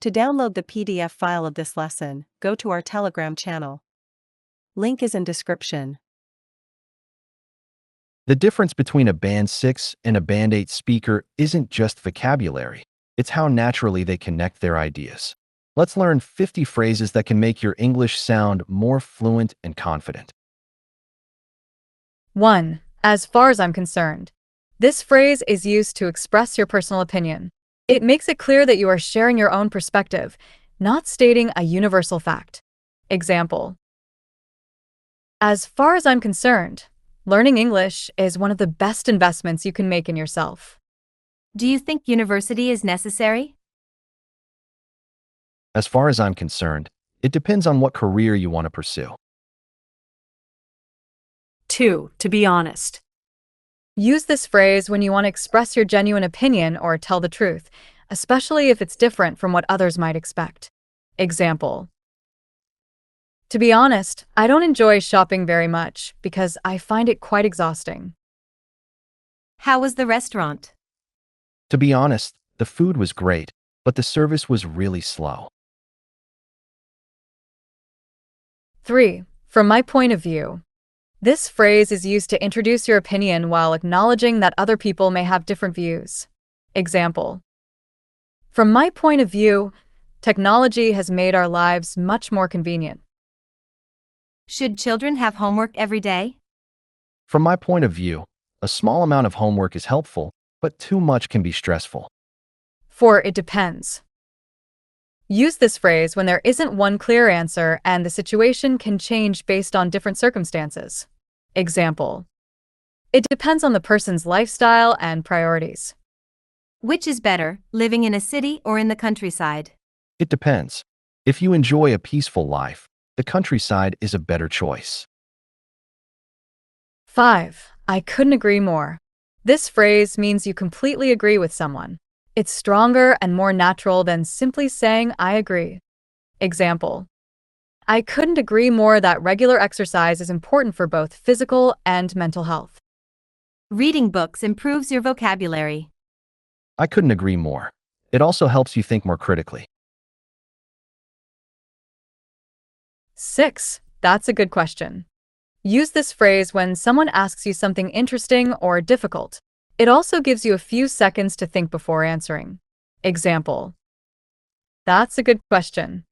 To download the PDF file of this lesson, go to our Telegram channel. Link is in description. The difference between a Band 6 and a Band 8 speaker isn't just vocabulary, it's how naturally they connect their ideas. Let's learn 50 phrases that can make your English sound more fluent and confident. 1. As far as I'm concerned. This phrase is used to express your personal opinion. It makes it clear that you are sharing your own perspective, not stating a universal fact. Example. As far as I'm concerned, learning English is one of the best investments you can make in yourself. Do you think university is necessary? As far as I'm concerned, it depends on what career you want to pursue. 2. To be honest. Use this phrase when you want to express your genuine opinion or tell the truth, especially if it's different from what others might expect. Example. To be honest, I don't enjoy shopping very much because I find it quite exhausting. How was the restaurant? To be honest, the food was great, but the service was really slow. 3. From my point of view. This phrase is used to introduce your opinion while acknowledging that other people may have different views. Example. From my point of view, technology has made our lives much more convenient. Should children have homework every day? From my point of view, a small amount of homework is helpful, but too much can be stressful. 4. It depends. Use this phrase when there isn't one clear answer and the situation can change based on different circumstances. Example. It depends on the person's lifestyle and priorities. Which is better, living in a city or in the countryside? It depends. If you enjoy a peaceful life, the countryside is a better choice. 5. I couldn't agree more. This phrase means you completely agree with someone. It's stronger and more natural than simply saying, I agree. Example. I couldn't agree more that regular exercise is important for both physical and mental health. Reading books improves your vocabulary. I couldn't agree more. It also helps you think more critically. 6. That's a good question. Use this phrase when someone asks you something interesting or difficult. It also gives you a few seconds to think before answering. Example. That's a good question.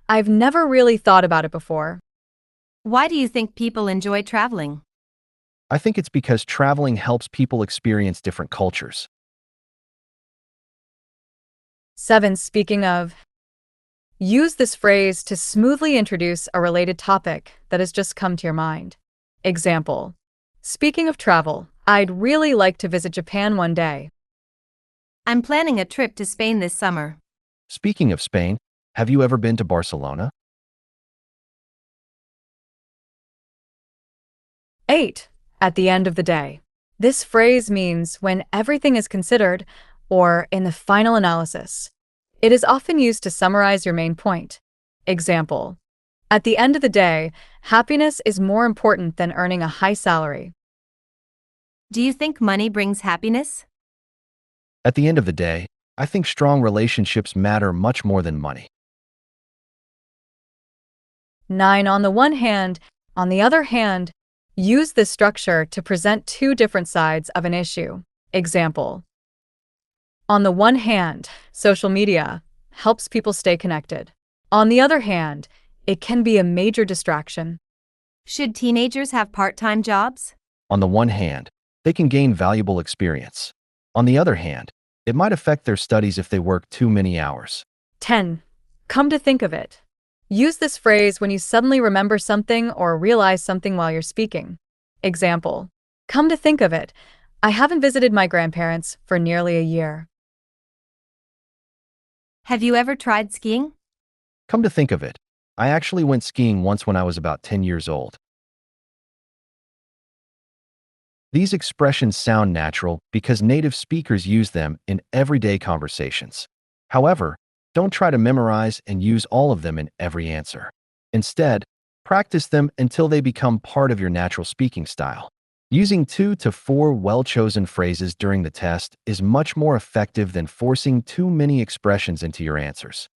I've never really thought about it before. Why do you think people enjoy traveling? I think it's because traveling helps people experience different cultures. 7. Speaking of. Use this phrase to smoothly introduce a related topic that has just come to your mind. Example. Speaking of travel, I'd really like to visit Japan one day. I'm planning a trip to Spain this summer. Speaking of Spain, have you ever been to Barcelona? 8. At the end of the day. This phrase means when everything is considered or in the final analysis. It is often used to summarize your main point. Example. At the end of the day, happiness is more important than earning a high salary. Do you think money brings happiness? At the end of the day, I think strong relationships matter much more than money. 9. On the one hand, on the other hand, use this structure to present two different sides of an issue. Example. On the one hand, social media helps people stay connected. On the other hand, it can be a major distraction. Should teenagers have part-time jobs? On the one hand, they can gain valuable experience. On the other hand, it might affect their studies if they work too many hours. 10. Come to think of it. Use this phrase when you suddenly remember something or realize something while you're speaking. Example. Come to think of it, I haven't visited my grandparents for nearly a year. Have you ever tried skiing? Come to think of it, I actually went skiing once when I was about 10 years old. These expressions sound natural because native speakers use them in everyday conversations. However, don't try to memorize and use all of them in every answer. Instead, practice them until they become part of your natural speaking style. Using 2 to 4 well-chosen phrases during the test is much more effective than forcing too many expressions into your answers.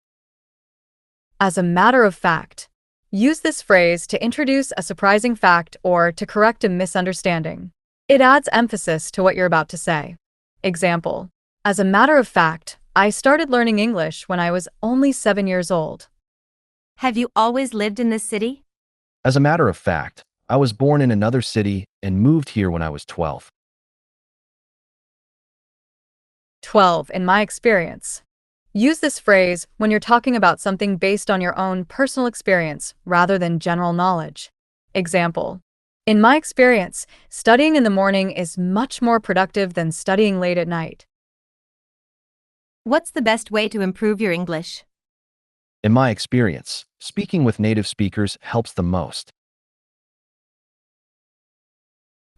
As a matter of fact. Use this phrase to introduce a surprising fact or to correct a misunderstanding. It adds emphasis to what you're about to say. Example: as a matter of fact, I started learning English when I was only 7 years old. Have you always lived in this city? As a matter of fact, I was born in another city and moved here when I was 12. 12. In my experience. Use this phrase when you're talking about something based on your own personal experience rather than general knowledge. Example: in my experience, studying in the morning is much more productive than studying late at night. What's the best way to improve your English? In my experience, speaking with native speakers helps the most.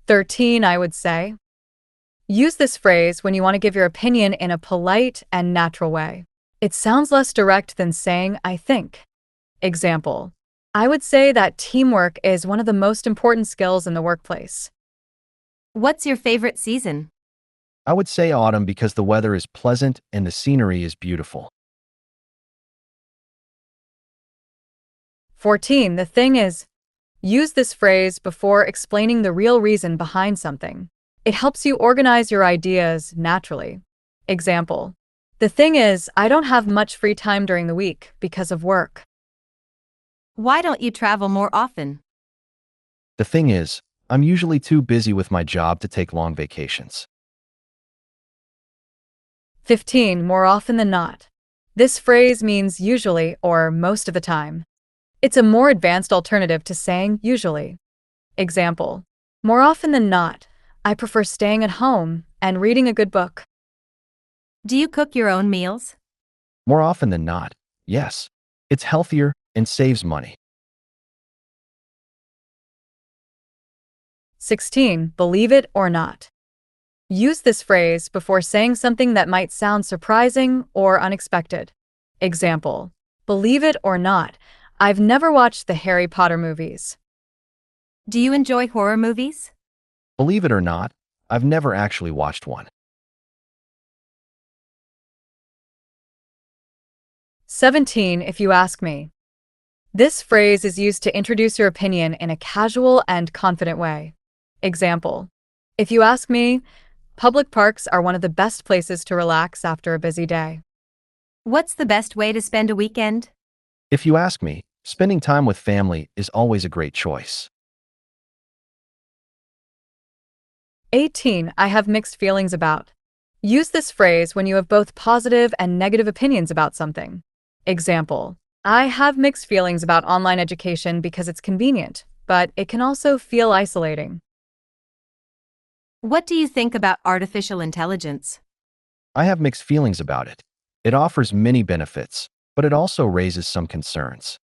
13. I would say. Use this phrase when you want to give your opinion in a polite and natural way. It sounds less direct than saying, I think. Example: I would say that teamwork is one of the most important skills in the workplace. What's your favorite season? I would say autumn because the weather is pleasant and the scenery is beautiful. 14. The thing is. Use this phrase before explaining the real reason behind something. It helps you organize your ideas naturally. Example: the thing is, I don't have much free time during the week because of work. Why don't you travel more often? The thing is, I'm usually too busy with my job to take long vacations. 15. More often than not. This phrase means usually or most of the time. It's a more advanced alternative to saying usually. Example: more often than not, I prefer staying at home and reading a good book. Do you cook your own meals? More often than not, yes. It's healthier and saves money. 16. Believe it or not. Use this phrase before saying something that might sound surprising or unexpected. Example: believe it or not, I've never watched the Harry Potter movies. Do you enjoy horror movies? Believe it or not, I've never actually watched one. 17. If you ask me. This phrase is used to introduce your opinion in a casual and confident way. Example: if you ask me, public parks are one of the best places to relax after a busy day. What's the best way to spend a weekend? If you ask me, spending time with family is always a great choice. 18. I have mixed feelings about. Use this phrase when you have both positive and negative opinions about something. Example: I have mixed feelings about online education because it's convenient, but it can also feel isolating. What do you think about artificial intelligence? I have mixed feelings about it. It offers many benefits, but it also raises some concerns.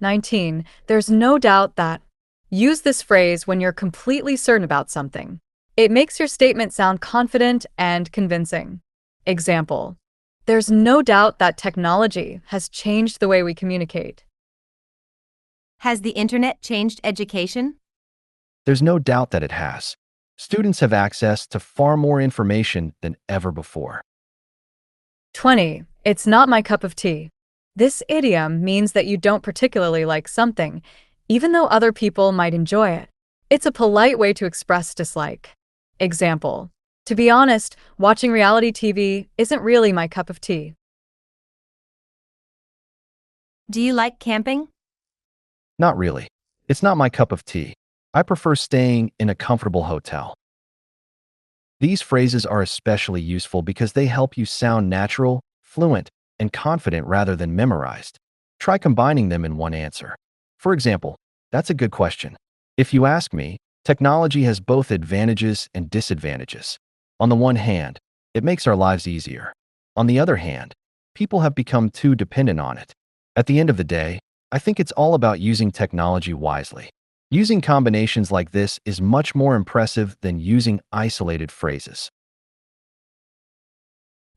19. There's no doubt that. Use this phrase when you're completely certain about something. It makes your statement sound confident and convincing. Example: there's no doubt that technology has changed the way we communicate. Has the internet changed education? There's no doubt that it has. Students have access to far more information than ever before. 20. It's not my cup of tea. This idiom means that you don't particularly like something, even though other people might enjoy it. It's a polite way to express dislike. Example: to be honest, watching reality TV isn't really my cup of tea. Do you like camping? Not really. It's not my cup of tea. I prefer staying in a comfortable hotel. These phrases are especially useful because they help you sound natural, fluent, and confident rather than memorized. Try combining them in one answer. For example, that's a good question. If you ask me, technology has both advantages and disadvantages. On the one hand, it makes our lives easier. On the other hand, people have become too dependent on it. At the end of the day, I think it's all about using technology wisely. Using combinations like this is much more impressive than using isolated phrases.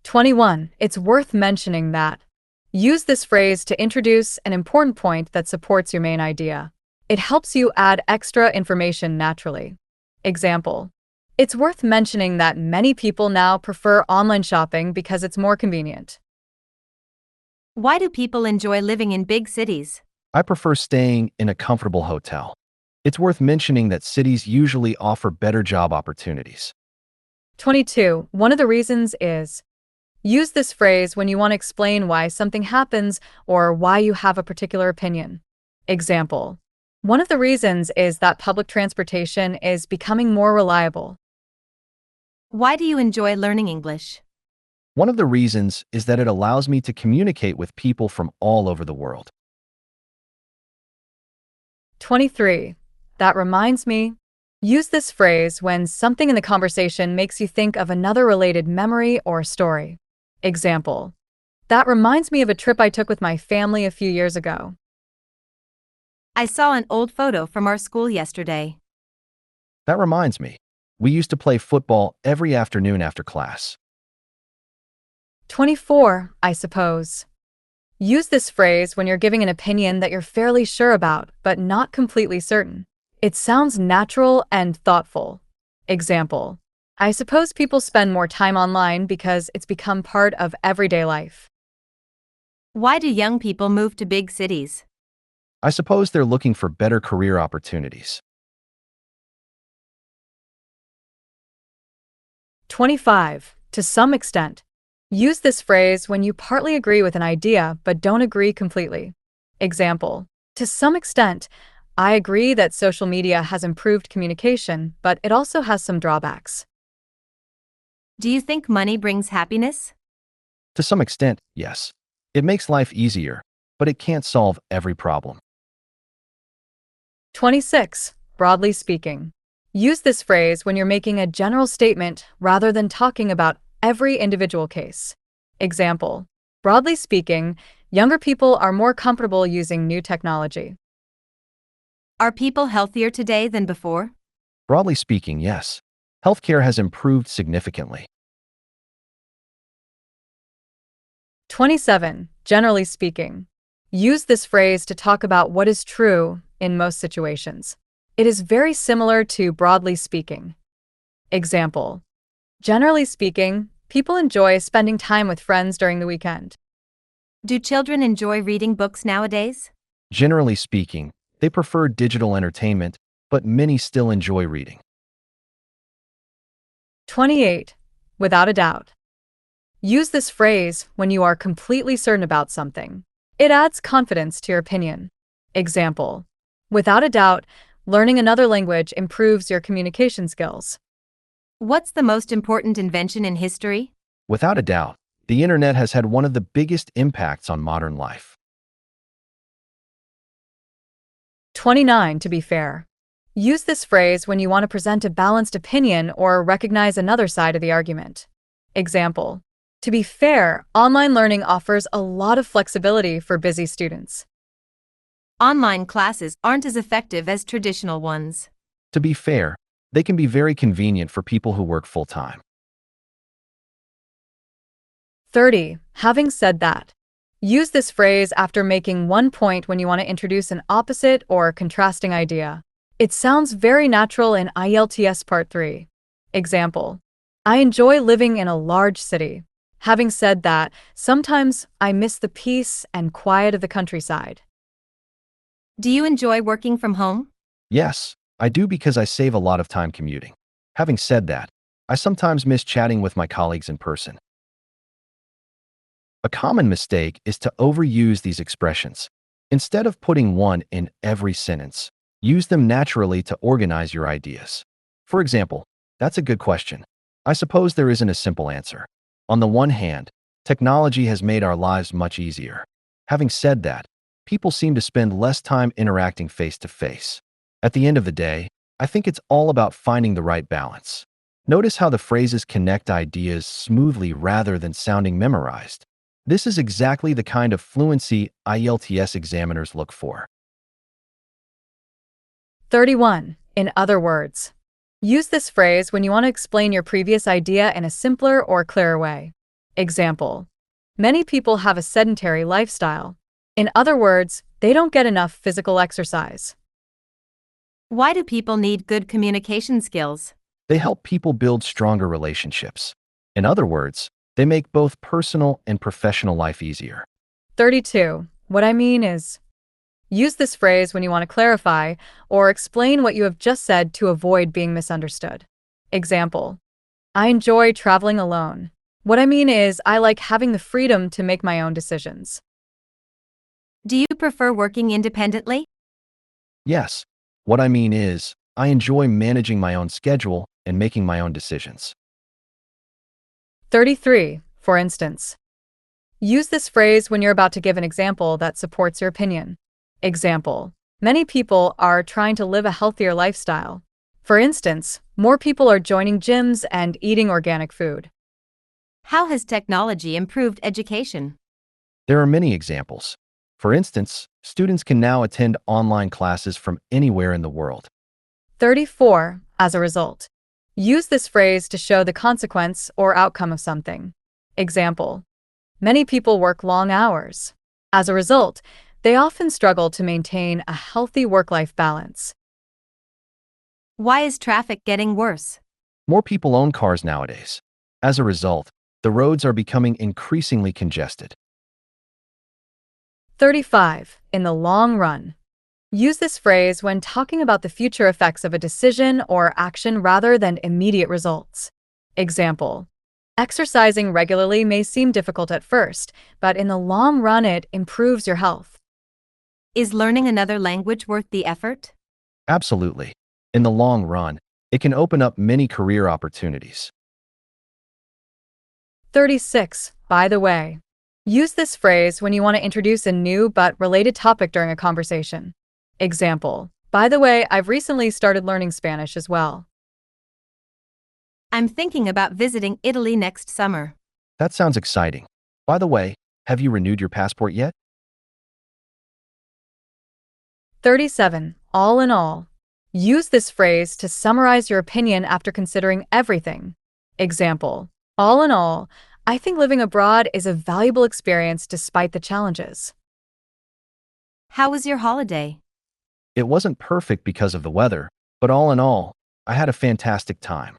21. It's worth mentioning that. Use this phrase to introduce an important point that supports your main idea. It helps you add extra information naturally. Example: it's worth mentioning that many people now prefer online shopping because it's more convenient. Why do people enjoy living in big cities? I prefer staying in a comfortable hotel. It's worth mentioning that cities usually offer better job opportunities. 22. One of the reasons is use this phrase when you want to explain why something happens or why you have a particular opinion. Example. One of the reasons is that public transportation is becoming more reliable. Why do you enjoy learning English? One of the reasons is that it allows me to communicate with people from all over the world. 23. That reminds me. Use this phrase when something in the conversation makes you think of another related memory or story. Example. That reminds me of a trip I took with my family a few years ago. I saw an old photo from our school yesterday. That reminds me. We used to play football every afternoon after class. 24. I suppose. Use this phrase when you're giving an opinion that you're fairly sure about, but not completely certain. It sounds natural and thoughtful. Example. I suppose people spend more time online because it's become part of everyday life. Why do young people move to big cities? I suppose they're looking for better career opportunities. 25. To some extent. Use this phrase when you partly agree with an idea but don't agree completely. Example. To some extent, I agree that social media has improved communication, but it also has some drawbacks. Do you think money brings happiness? To some extent, yes. It makes life easier, but it can't solve every problem. 26. Broadly speaking. Use this phrase when you're making a general statement rather than talking about every individual case. Example. Broadly speaking, younger people are more comfortable using new technology. Are people healthier today than before? Broadly speaking, yes. Healthcare has improved significantly. 27. Generally speaking. Use this phrase to talk about what is true in most situations. It is very similar to broadly speaking. Example. Generally speaking, people enjoy spending time with friends during the weekend. Do children enjoy reading books nowadays? Generally speaking, they prefer digital entertainment, but many still enjoy reading. 28. Without a doubt. Use this phrase when you are completely certain about something. It adds confidence to your opinion. Example. Without a doubt, learning another language improves your communication skills. What's the most important invention in history? Without a doubt, the internet has had one of the biggest impacts on modern life. 29. To be fair. Use this phrase when you want to present a balanced opinion or recognize another side of the argument. Example. To be fair, online learning offers a lot of flexibility for busy students. Online classes aren't as effective as traditional ones. To be fair, they can be very convenient for people who work full-time. 30. Having said that. Use this phrase after making one point when you want to introduce an opposite or contrasting idea. It sounds very natural in IELTS Part 3. Example. I enjoy living in a large city. Having said that, sometimes I miss the peace and quiet of the countryside. Do you enjoy working from home? Yes, I do because I save a lot of time commuting. Having said that, I sometimes miss chatting with my colleagues in person. A common mistake is to overuse these expressions. Instead of putting one in every sentence, use them naturally to organize your ideas. For example, that's a good question. I suppose there isn't a simple answer. On the one hand, technology has made our lives much easier. Having said that, people seem to spend less time interacting face-to-face. At the end of the day, I think it's all about finding the right balance. Notice how the phrases connect ideas smoothly rather than sounding memorized. This is exactly the kind of fluency IELTS examiners look for. 31. In other words. Use this phrase when you want to explain your previous idea in a simpler or clearer way. Example. Many people have a sedentary lifestyle. In other words, they don't get enough physical exercise. Why do people need good communication skills? They help people build stronger relationships. In other words, they make both personal and professional life easier. 32. What I mean is, use this phrase when you want to clarify or explain what you have just said to avoid being misunderstood. Example: I enjoy traveling alone. What I mean is, I like having the freedom to make my own decisions. Do you prefer working independently? Yes. What I mean is, I enjoy managing my own schedule and making my own decisions. 33. For instance, use this phrase when you're about to give an example that supports your opinion. Example: many people are trying to live a healthier lifestyle. For instance, more people are joining gyms and eating organic food. How has technology improved education? There are many examples. For instance, students can now attend online classes from anywhere in the world. 34. As a result, use this phrase to show the consequence or outcome of something. Example: many people work long hours. As a result, they often struggle to maintain a healthy work-life balance. Why is traffic getting worse? More people own cars nowadays. As a result, the roads are becoming increasingly congested. 35. In the long run, use this phrase when talking about the future effects of a decision or action rather than immediate results. Example: exercising regularly may seem difficult at first, but in the long run it improves your health. Is learning another language worth the effort? Absolutely. In the long run, it can open up many career opportunities. 36. By the way, use this phrase when you want to introduce a new but related topic during a conversation. Example: by the way, I've recently started learning Spanish as well. I'm thinking about visiting Italy next summer. That sounds exciting. By the way, have you renewed your passport yet? 37. All in all, use this phrase to summarize your opinion after considering everything. Example: all in all, I think living abroad is a valuable experience despite the challenges. How was your holiday? It wasn't perfect because of the weather, but all in all, I had a fantastic time.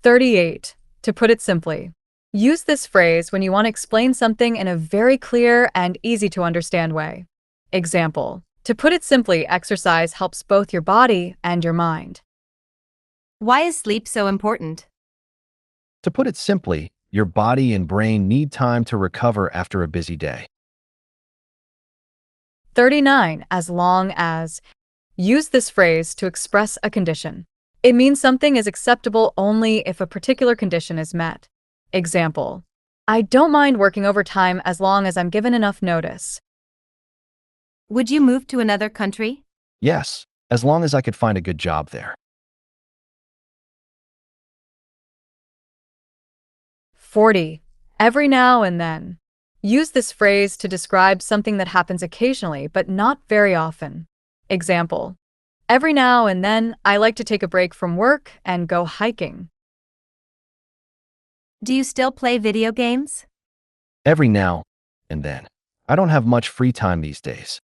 38. To put it simply, use this phrase when you want to explain something in a very clear and easy to understand way. Example: to put it simply, exercise helps both your body and your mind. Why is sleep so important? To put it simply, your body and brain need time to recover after a busy day. 39. As long as, use this phrase to express a condition. It means something is acceptable only if a particular condition is met. Example: I don't mind working overtime as long as I'm given enough notice. Would you move to another country? Yes, as long as I could find a good job there. 40. Every now and then, use this phrase to describe something that happens occasionally but not very often. Example: every now and then, I like to take a break from work and go hiking. Do you still play video games? Every now and then. I don't have much free time these days.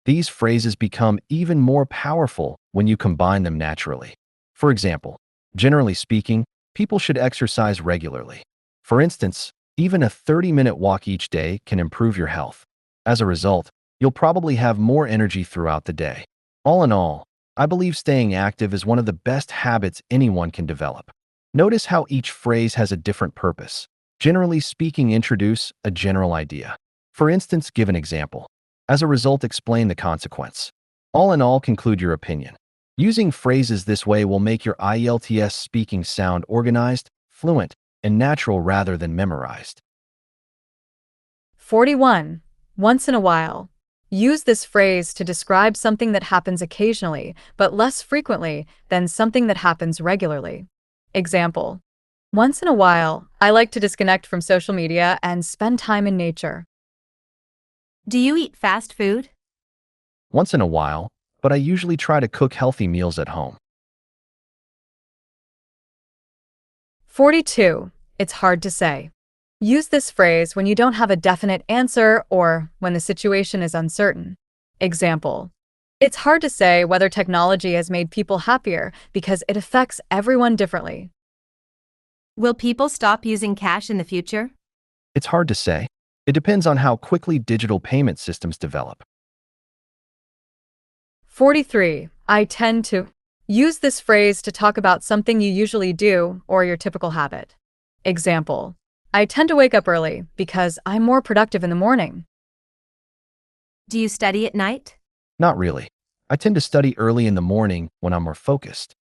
These phrases become even more powerful when you combine them naturally. For example, generally speaking, people should exercise regularly. For instance, even a 30-minute walk each day can improve your health. As a result, you'll probably have more energy throughout the day. All in all, I believe staying active is one of the best habits anyone can develop. Notice how each phrase has a different purpose. Generally speaking, introduce a general idea. For instance, give an example. As a result, explain the consequence. All in all, conclude your opinion. Using phrases this way will make your IELTS speaking sound organized, fluent, and natural rather than memorized. 41. Once in a while, use this phrase to describe something that happens occasionally but less frequently than something that happens regularly. Example: once in a while, I like to disconnect from social media and spend time in nature. Do you eat fast food? Once in a while, but I usually try to cook healthy meals at home. 42. It's hard to say. Use this phrase when you don't have a definite answer or when the situation is uncertain. Example: it's hard to say whether technology has made people happier because it affects everyone differently. Will people stop using cash in the future? It's hard to say. It depends on how quickly digital payment systems develop. 43. I tend to use this phrase to talk about something you usually do or your typical habit. Example, I tend to wake up early because I'm more productive in the morning. Do you study at night? Not really. I tend to study early in the morning when I'm more focused.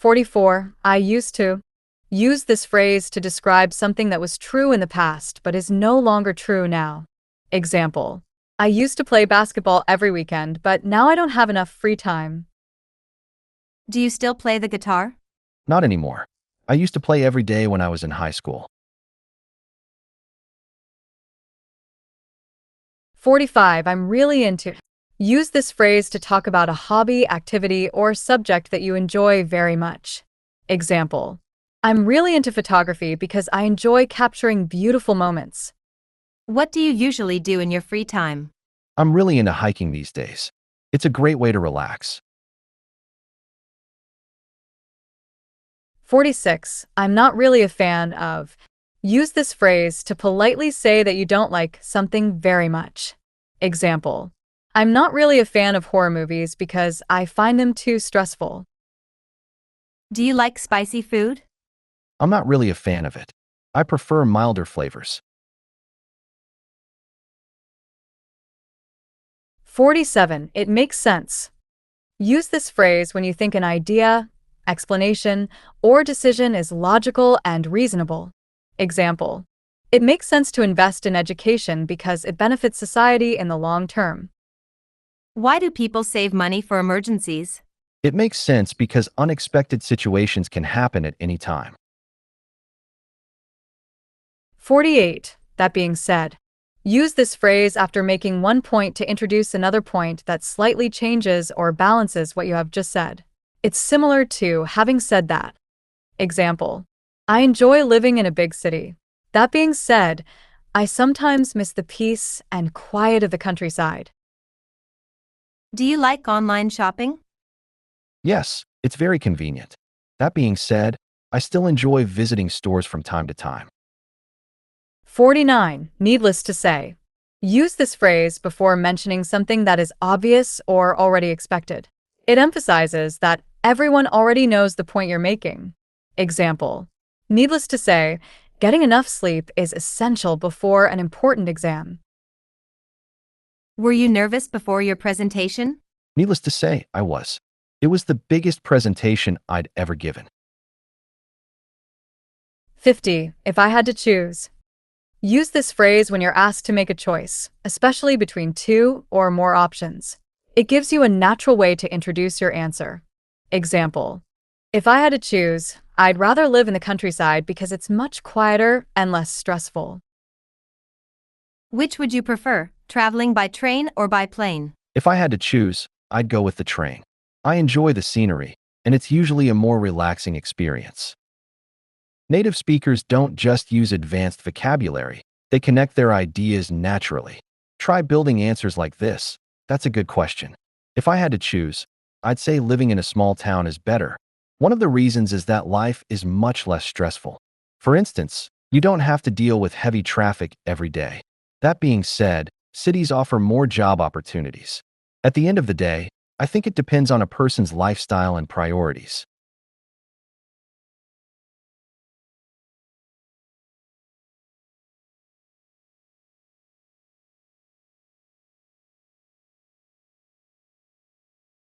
44. I used to use this phrase to describe something that was true in the past but is no longer true now. Example, I used to play basketball every weekend, but now I don't have enough free time. Do you still play the guitar? Not anymore. I used to play every day when I was in high school. 45. I'm really into. Use this phrase to talk about a hobby, activity, or subject that you enjoy very much. Example, I'm really into photography because I enjoy capturing beautiful moments. What do you usually do in your free time? I'm really into hiking these days. It's a great way to relax. 46. I'm not really a fan of. Use this phrase to politely say that you don't like something very much. Example, I'm not really a fan of horror movies because I find them too stressful. Do you like spicy food? I'm not really a fan of it. I prefer milder flavors. 47. It makes sense. Use this phrase when you think an idea, explanation, or decision is logical and reasonable. Example, it makes sense to invest in education because it benefits society in the long term. Why do people save money for emergencies? It makes sense because unexpected situations can happen at any time. 48. That being said, use this phrase after making one point to introduce another point that slightly changes or balances what you have just said. It's similar to having said that. Example, I enjoy living in a big city. That being said, I sometimes miss the peace and quiet of the countryside. Do you like online shopping? Yes, it's very convenient. That being said, I still enjoy visiting stores from time to time. 49. Needless to say. Use this phrase before mentioning something that is obvious or already expected. It emphasizes that everyone already knows the point you're making. Example, needless to say, getting enough sleep is essential before an important exam. Were you nervous before your presentation? Needless to say, I was. It was the biggest presentation I'd ever given. 50. If I had to choose. Use this phrase when you're asked to make a choice, especially between two or more options. It gives you a natural way to introduce your answer. Example, if I had to choose, I'd rather live in the countryside because it's much quieter and less stressful. Which would you prefer, traveling by train or by plane? If I had to choose, I'd go with the train. I enjoy the scenery, and it's usually a more relaxing experience. Native speakers don't just use advanced vocabulary, they connect their ideas naturally. Try building answers like this. That's a good question. If I had to choose, I'd say living in a small town is better. One of the reasons is that life is much less stressful. For instance, you don't have to deal with heavy traffic every day. That being said, cities offer more job opportunities. At the end of the day, I think it depends on a person's lifestyle and priorities.